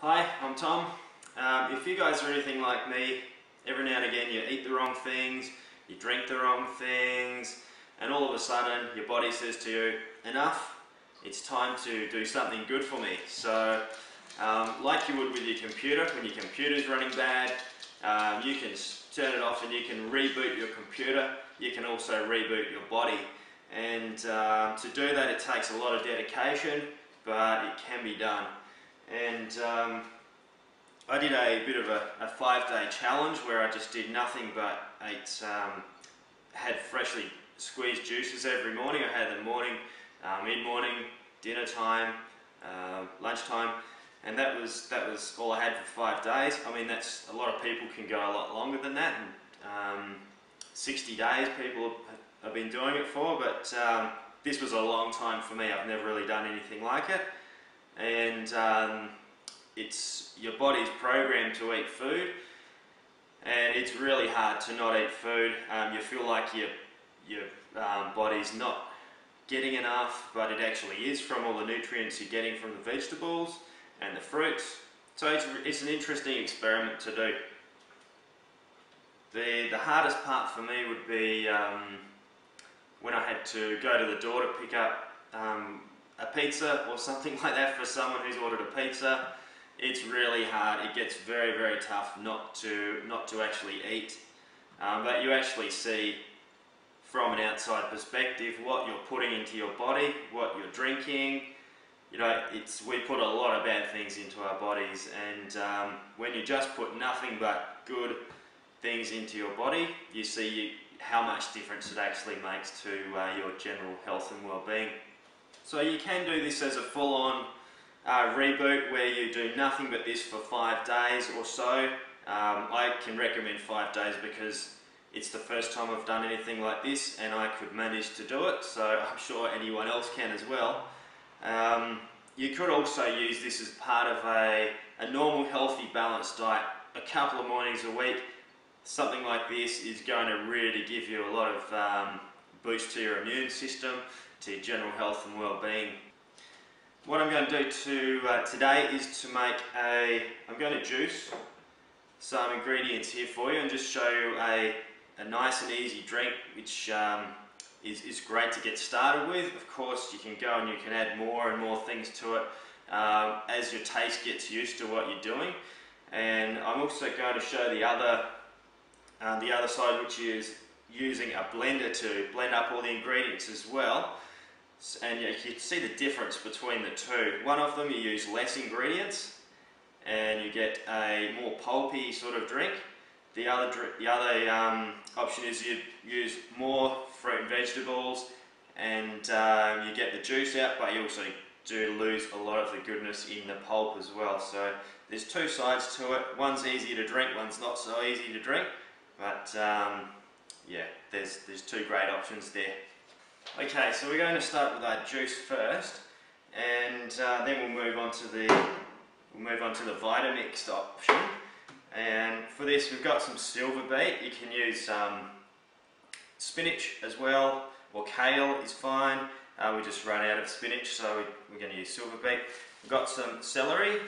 Hi, I'm Tom. If you guys are anything like me, every now and again you eat the wrong things, you drink the wrong things, and all of a sudden your body says to you, enough, it's time to do something good for me. So, like you would with your computer, when your computer's running bad, you can turn it off and you can reboot your computer. You can also reboot your body. And to do that it takes a lot of dedication, but it can be done. And I did a bit of a 5-day challenge where I just did nothing but had freshly squeezed juices every morning. I had them morning, mid-morning, dinner time, lunchtime, and that was all I had for 5 days. I mean, that's a lot of people can go a lot longer than that, and 60 days people have been doing it for, but this was a long time for me. I've never really done anything like it. And it's your body's programmed to eat food, and it's really hard to not eat food. You feel like your body's not getting enough, but it actually is from all the nutrients you're getting from the vegetables and the fruits. So it's an interesting experiment to do. The hardest part for me would be when I had to go to the door to pick up a pizza or something like that for someone who's ordered a pizza. It's really hard. It gets very, very tough not to actually eat. But you actually see from an outside perspective what you're putting into your body, what you're drinking. You know, we put a lot of bad things into our bodies, and when you just put nothing but good things into your body, you see how much difference it actually makes to your general health and well-being. So you can do this as a full-on reboot where you do nothing but this for 5 days or so. I can recommend 5 days because it's the first time I've done anything like this, and I could manage to do it, so I'm sure anyone else can as well. You could also use this as part of a normal, healthy, balanced diet. A couple of mornings a week, something like this is going to really give you a lot of boost to your immune system, to your general health and well-being. What I'm going to do today is to make I'm going to juice some ingredients here for you and just show you a nice and easy drink, which is great to get started with. Of course, you can go and you can add more and more things to it as your taste gets used to what you're doing. And I'm also going to show the other side, which is using a blender to blend up all the ingredients as well. And you can see the difference between the two. One of them you use less ingredients and you get a more pulpy sort of drink. The other option is you use more fruit and vegetables, and you get the juice out, but you also do lose a lot of the goodness in the pulp as well. So there's two sides to it. One's easy to drink, one's not so easy to drink, but yeah, there's two great options there. Okay, so we're going to start with our juice first, and then we'll move on to the Vita-Mix option. And for this, we've got some silver beet. You can use spinach as well, or kale is fine. We just ran out of spinach, so we're going to use silver beet. We've got some celery.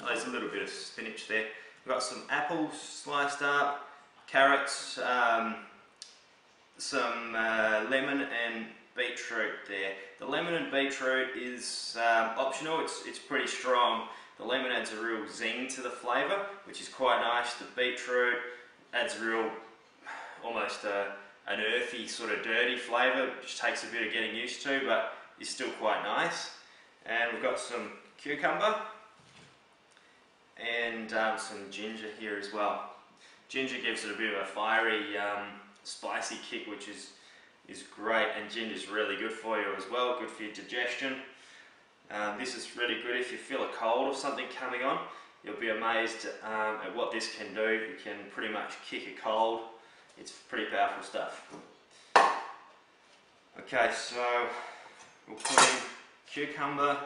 Oh, there's a little bit of spinach there. We've got some apples sliced up, carrots, some lemon and beetroot there. The lemon and beetroot is optional. It's pretty strong. The lemon adds a real zing to the flavour, which is quite nice. The beetroot adds a real, almost an earthy, sort of dirty flavour, which takes a bit of getting used to, but is still quite nice. And we've got some cucumber and some ginger here as well. Ginger gives it a bit of a fiery, spicy kick, which is great, and ginger is really good for you as well, good for your digestion. This is really good if you feel a cold or something coming on. You'll be amazed at what this can do. You can pretty much kick a cold. It's pretty powerful stuff. Okay, so we'll put in cucumber,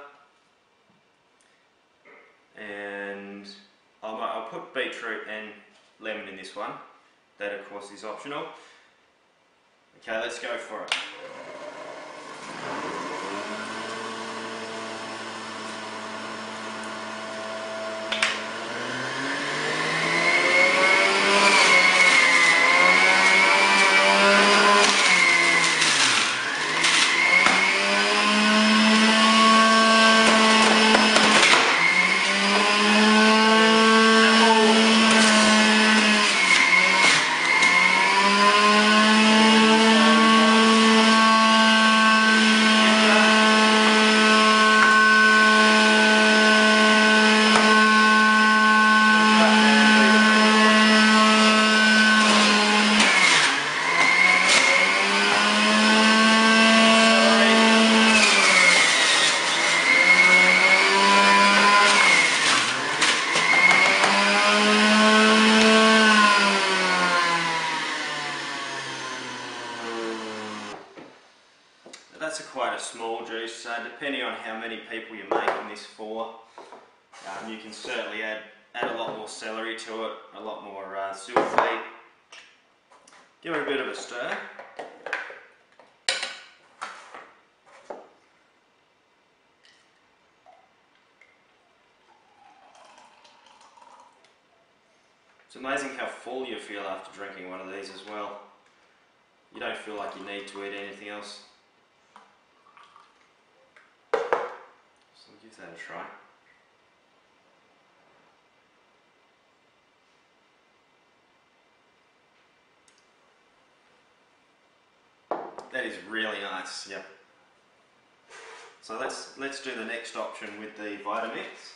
and I'll put beetroot and lemon in this one. That of course is optional. Okay, let's go for it. depending on how many people you're making this for, you can certainly add a lot more celery to it, a lot more silver beet. Give it a bit of a stir. It's amazing how full you feel after drinking one of these as well. You don't feel like you need to eat anything else. So give that a try. That is really nice, yep. So let's do the next option with the Vitamix.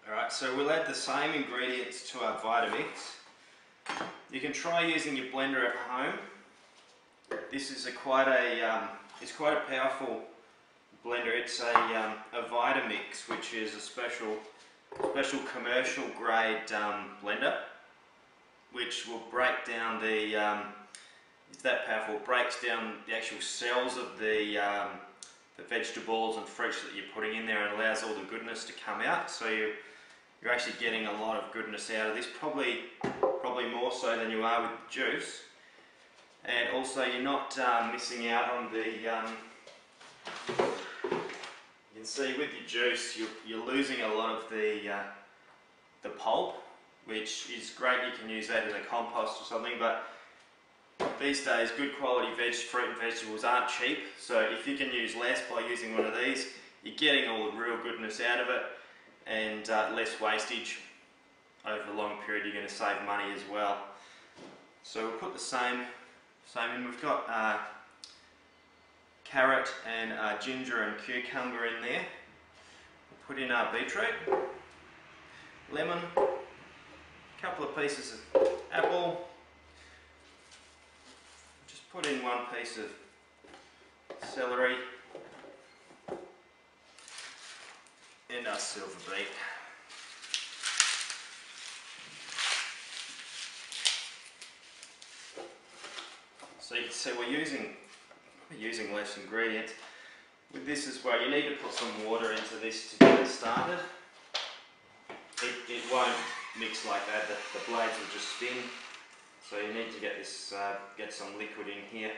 Alright, so we'll add the same ingredients to our Vitamix. You can try using your blender at home. This is quite a powerful blender. It's a Vitamix, which is a special commercial grade blender, which will break down it's that powerful. It breaks down the actual cells of the vegetables and fruits that you're putting in there and allows all the goodness to come out. So you're actually getting a lot of goodness out of this, probably more so than you are with the juice. And also you're not missing out on the, you can see with your juice you're losing a lot of the pulp, which is great. You can use that in a compost or something, but these days good quality fruit and vegetables aren't cheap, so if you can use less by using one of these, you're getting all the real goodness out of it and less wastage. Over a long period you're going to save money as well. So we'll put the same in. We've got carrot and ginger and cucumber in there. We'll put in our beetroot, lemon, a couple of pieces of apple. Just put in one piece of celery and our silver beet. So you can see we're using less ingredients. With this as well, you need to put some water into this to get it started. It won't mix like that, the blades will just spin. So you need to get this, get some liquid in here.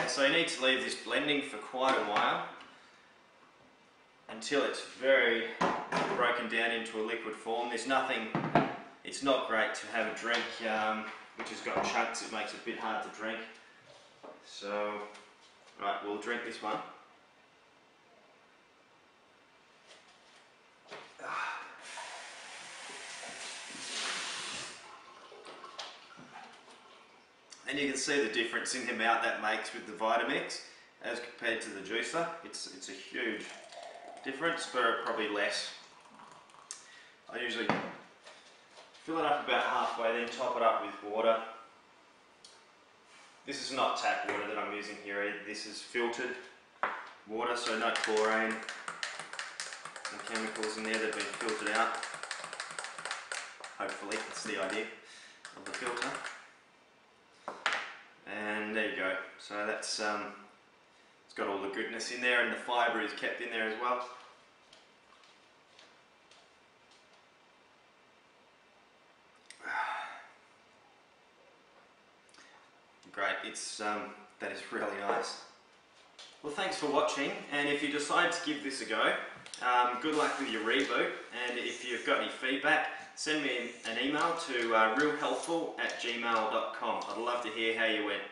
So you need to leave this blending for quite a while until it's very broken down into a liquid form. It's not great to have a drink which has got chunks. It makes it a bit hard to drink. So, right, we'll drink this one. And you can see the difference in the amount that makes with the Vitamix as compared to the juicer. It's a huge difference for probably less. I usually fill it up about halfway, then top it up with water. This is not tap water that I'm using here either. This is filtered water, so no chlorine, no chemicals in there. They've been filtered out. Hopefully, that's the idea of the filter. And there you go. So that's it's got all the goodness in there, and the fibre is kept in there as well. Great. That is really nice. Well, thanks for watching, and if you decide to give this a go, good luck with your reboot, and if you've got any feedback, send me an email to realhealthful@gmail.com. I'd love to hear how you went.